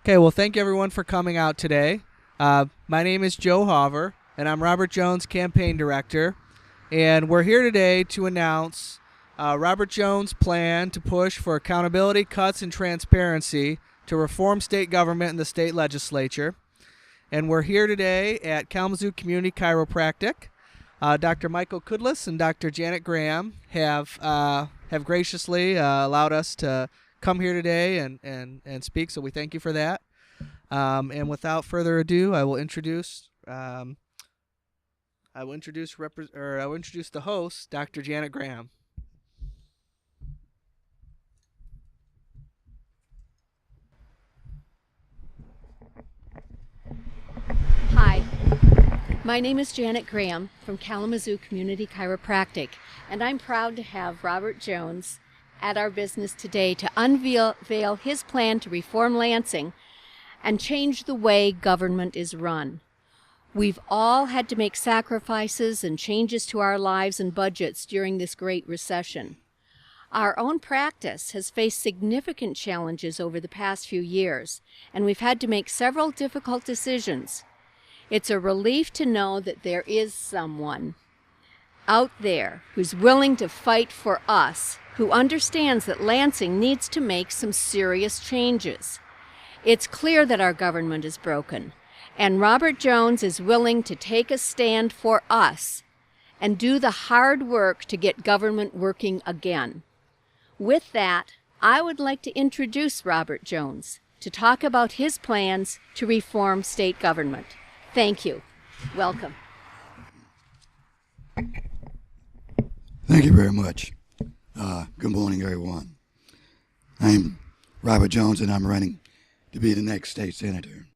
Okay, well, thank you everyone for coming out today. My name is Joe Hoover, and I'm Robert Jones' campaign director. And we're here today to announce Robert Jones' plan to push for accountability, cuts, and transparency to reform state government and the state legislature. And we're here today at Kalamazoo Community Chiropractic. Dr. Michael Kudlis and Dr. Janet Graham have graciously allowed us to come here today and speak, so we thank you for that. And without further ado, I will introduce the host, Dr. Janet Graham. Hi, my name is Janet Graham from Kalamazoo Community Chiropractic, and I'm proud to have Robert Jones at our business today to unveil his plan to reform Lansing and change the way government is run. We've all had to make sacrifices and changes to our lives and budgets during this great recession. Our own practice has faced significant challenges over the past few years, and we've had to make several difficult decisions. It's a relief to know that there is someone out there who's willing to fight for us, who understands that Lansing needs to make some serious changes. It's clear that our government is broken, and Robert Jones is willing to take a stand for us and do the hard work to get government working again. With that, I would like to introduce Robert Jones to talk about his plans to reform state government. Thank you. Welcome. Thank you very much. Good morning, everyone. I'm Robert Jones, and I'm running to be the next state senator.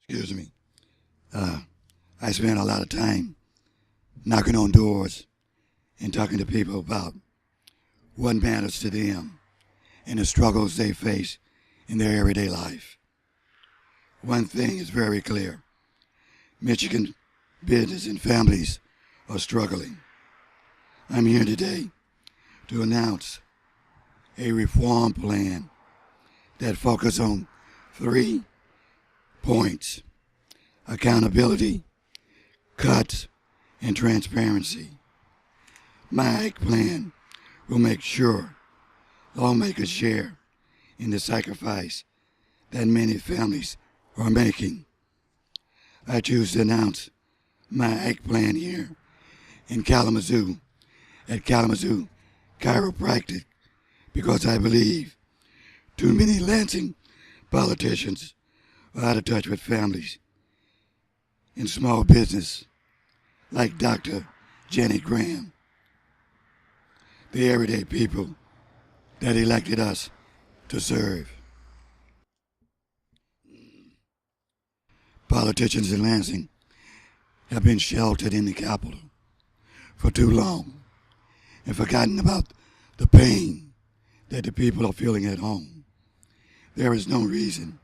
Excuse me. I spend a lot of time knocking on doors and talking to people about what matters to them and the struggles they face in their everyday life. One thing is very clear. Michigan business and families are struggling. I'm here today to announce a reform plan that focuses on 3 points: accountability, cuts, and transparency. My ACT plan will make sure lawmakers share in the sacrifice that many families are making. I choose to announce my ACT plan here in Kalamazoo at Kalamazoo Chiropractic because I believe too many Lansing politicians are out of touch with families in small business like Dr. Janet Graham, the everyday people that elected us to serve. Politicians in Lansing have been sheltered in the Capitol for too long and forgotten about the pain that the people are feeling at home. There is no reason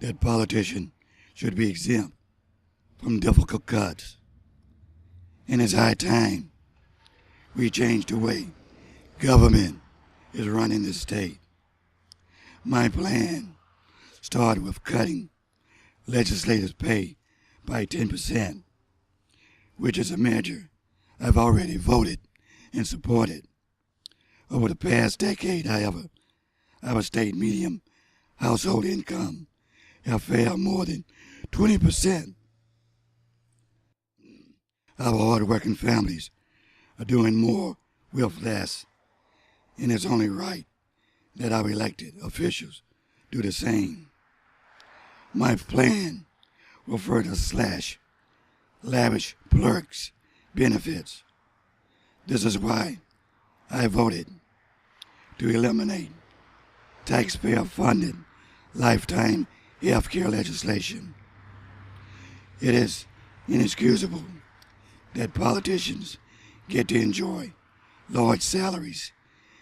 that politicians should be exempt from difficult cuts. And it's high time we change the way government is running the state. My plan started with cutting legislators' pay by 10%, which is a measure I've already voted and supported. Over the past decade, however, our state median household income have fell more than 20%. Our hard-working families are doing more with less, and it's only right that our elected officials do the same. My plan will further slash lavish clerks' benefits. This is why I voted to eliminate taxpayer-funded lifetime health care legislation. It is inexcusable that politicians get to enjoy large salaries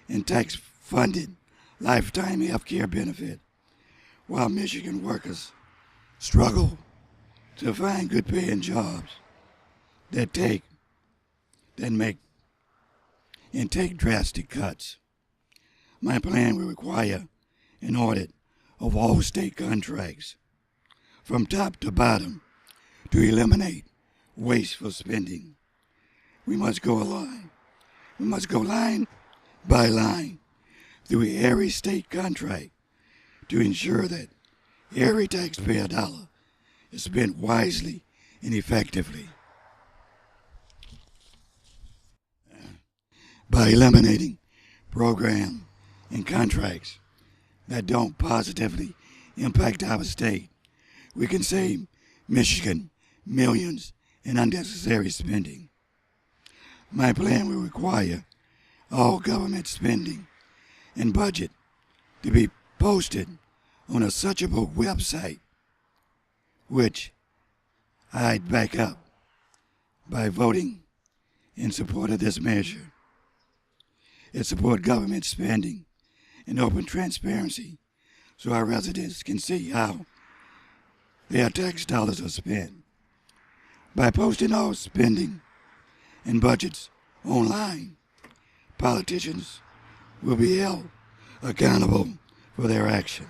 and tax-funded lifetime health care benefit, while Michigan workers struggle to find good-paying jobs that take drastic cuts. My plan will require an audit of all state contracts from top to bottom to eliminate wasteful spending. We must go line by line through every state contract to ensure that every taxpayer dollar is spent wisely and effectively. By eliminating programs and contracts that don't positively impact our state, we can save Michigan millions in unnecessary spending. My plan will require all government spending and budget to be posted on a searchable website, which I'd back up by voting in support of this measure. It supports government spending and open transparency so our residents can see how their tax dollars are spent. By posting all spending and budgets online, politicians will be held accountable for their actions.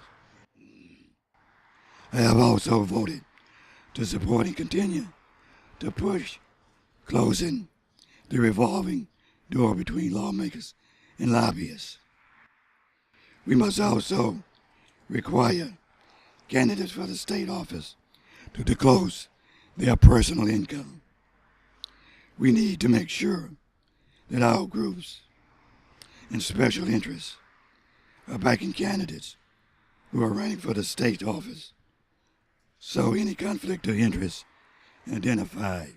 I have also voted to support and continue to push closing the revolving door between lawmakers and lobbyists. We must also require candidates for the state office to disclose their personal income. We need to make sure that all groups and special interests are backing candidates who are running for the state office, so any conflict of interest is identified.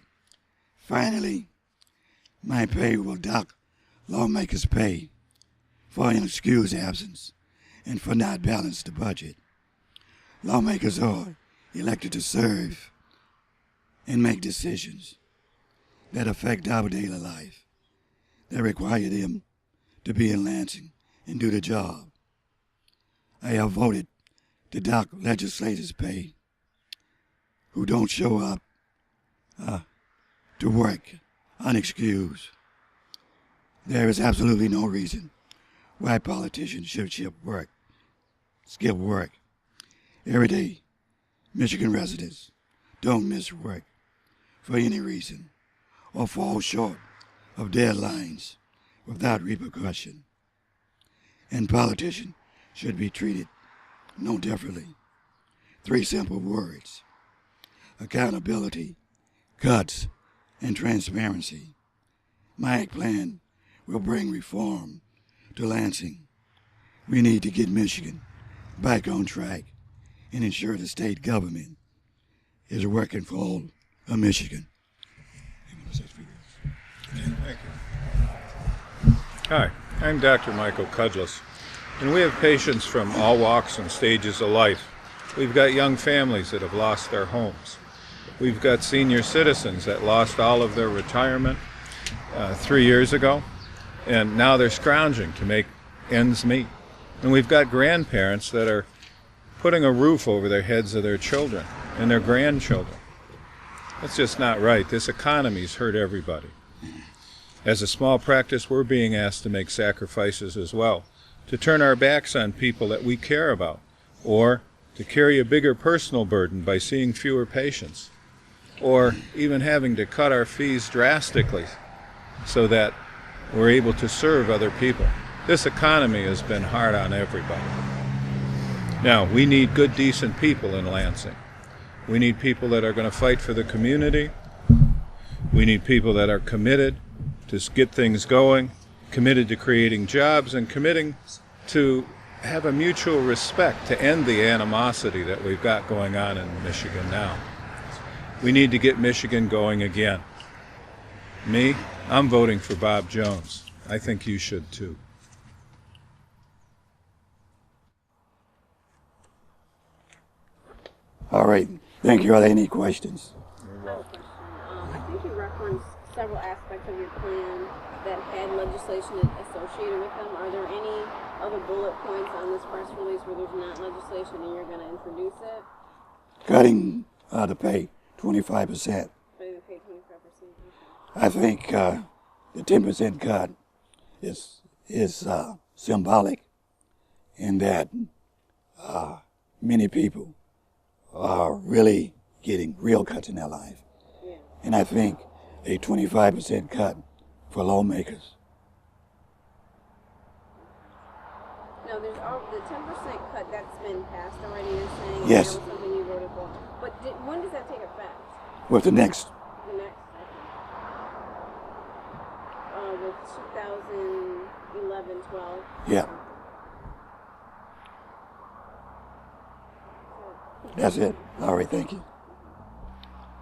Finally, my pay will dock lawmakers' pay for inexcused absence and for not balancing the budget. Lawmakers are elected to serve and make decisions that affect our daily life, that require them to be in Lansing and do the job. I have voted to dock legislators' pay who don't show up to work unexcused. There is absolutely no reason why politicians should skip work. Every day, Michigan residents don't miss work for any reason or fall short of deadlines without repercussion. And politicians should be treated no differently. 3 simple words: accountability, cuts, and transparency. My plan will bring reform to Lansing. We need to get Michigan back on track and ensure the state government is working for all of Michigan. Thank you. Hi, I'm Dr. Michael Cudlis, and we have patients from all walks and stages of life. We've got young families that have lost their homes. We've got senior citizens that lost all of their retirement 3 years ago, and now they're scrounging to make ends meet. And we've got grandparents that are putting a roof over their heads of their children and their grandchildren. That's just not right. This economy's hurt everybody. As a small practice, we're being asked to make sacrifices as well, to turn our backs on people that we care about, or to carry a bigger personal burden by seeing fewer patients, or even having to cut our fees drastically so that we're able to serve other people. This economy has been hard on everybody. Now, we need good, decent people in Lansing. We need people that are going to fight for the community. We need people that are committed to get things going, committed to creating jobs, and committing to have a mutual respect to end the animosity that we've got going on in Michigan now. We need to get Michigan going again. Me, I'm voting for Bob Jones. I think you should too. All right. Thank you. Are there any questions? I think you referenced several aspects of your plan that had legislation associated with them. Are there any other bullet points on this press release where there's not legislation and you're going to introduce it? Cutting the pay 25%. Cutting the pay 25%. I think the 10% cut is symbolic in that many people are really getting real cuts in their life. Yeah. And I think a 25% cut for lawmakers. No, there's the 10% cut that's been passed already. You're saying Yes. that was something you voted for. But when does that take effect? With the next, The next, with 2011, 12. yeah. That's it. All right, thank you.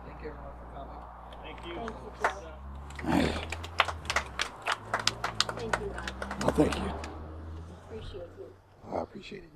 Thank you everyone for coming. Thank you, Joe. All right. Thank you, Rob. Well, thank you. Appreciate you. I appreciate it.